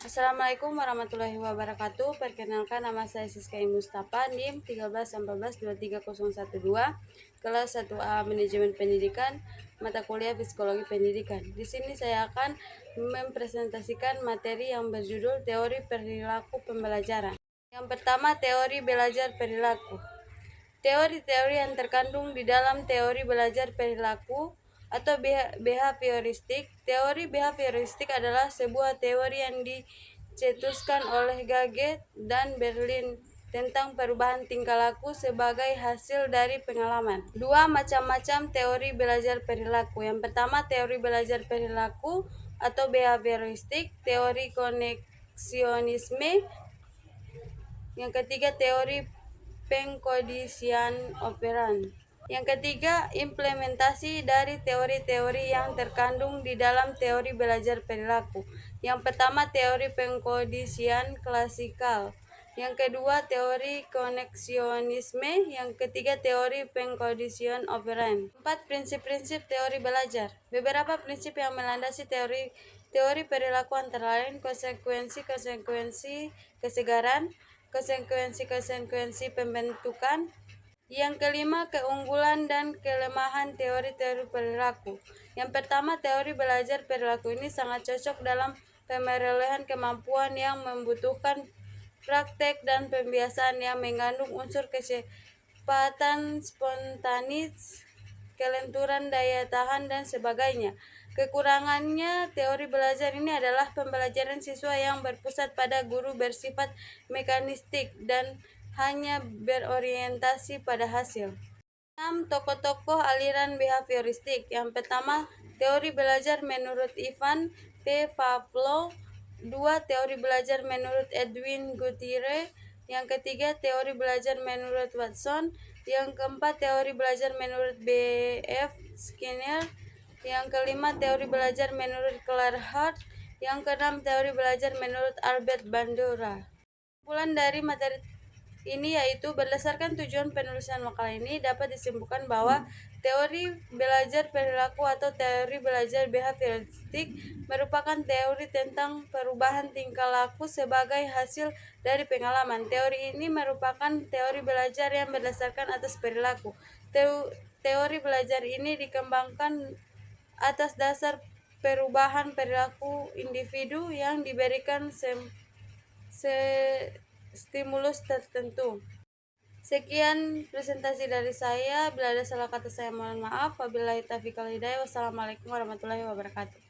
Assalamualaikum warahmatullahi wabarakatuh. Perkenalkan, nama saya Siska Mustafa, NIM 1314230112, kelas 1A Manajemen Pendidikan, mata kuliah Psikologi Pendidikan. Di sini saya akan mempresentasikan materi yang berjudul Teori Perilaku Pembelajaran. Yang pertama, teori belajar perilaku. Teori-teori yang terkandung di dalam teori belajar perilaku atau behavioristik. Teori behavioristik adalah sebuah teori yang dicetuskan oleh Gage dan Berlin tentang perubahan tingkah laku sebagai hasil dari pengalaman. Dua macam-macam teori belajar perilaku. Yang pertama, teori belajar perilaku atau behavioristik, teori koneksionisme. Yang ketiga, teori pengkondisian operan. Yang ketiga, implementasi dari teori-teori yang terkandung di dalam teori belajar perilaku. Yang pertama, teori pengkondisian klasikal. Yang kedua, teori koneksionisme. Yang ketiga, teori pengkondisian operan. 4. Prinsip-prinsip teori belajar. Beberapa prinsip yang melandasi teori perilaku antara lain konsekuensi kesegaran, konsekuensi pembentukan. Yang kelima, keunggulan dan kelemahan teori-teori perilaku. Yang pertama, teori belajar perilaku ini sangat cocok dalam pemerolehan kemampuan yang membutuhkan praktek dan pembiasaan yang mengandung unsur kecepatan spontanis, kelenturan daya tahan, dan sebagainya. Kekurangannya teori belajar ini adalah pembelajaran siswa yang berpusat pada guru, bersifat mekanistik, dan hanya berorientasi pada hasil. 6. Tokoh-tokoh aliran behavioristik. Yang pertama, teori belajar menurut Ivan P. Pavlov. 2. Teori belajar menurut Edwin Guthrie. Yang ketiga, teori belajar menurut Watson. Yang keempat, teori belajar menurut B.F. Skinner. Yang kelima, teori belajar menurut Clark Hart. Yang keenam, teori belajar menurut Albert Bandura. Kesimpulan dari materi ini yaitu berdasarkan tujuan penulisan makalah ini dapat disimpulkan bahwa teori belajar perilaku atau teori belajar behavioristik merupakan teori tentang perubahan tingkah laku sebagai hasil dari pengalaman. Teori ini merupakan teori belajar yang berdasarkan atas perilaku. Teori belajar ini dikembangkan atas dasar perubahan perilaku individu yang diberikan stimulus tertentu. Sekian presentasi dari saya. Bila ada salah kata saya mohon maaf. Wabillahi taufiq wal hidayah. Wassalamualaikum warahmatullahi wabarakatuh.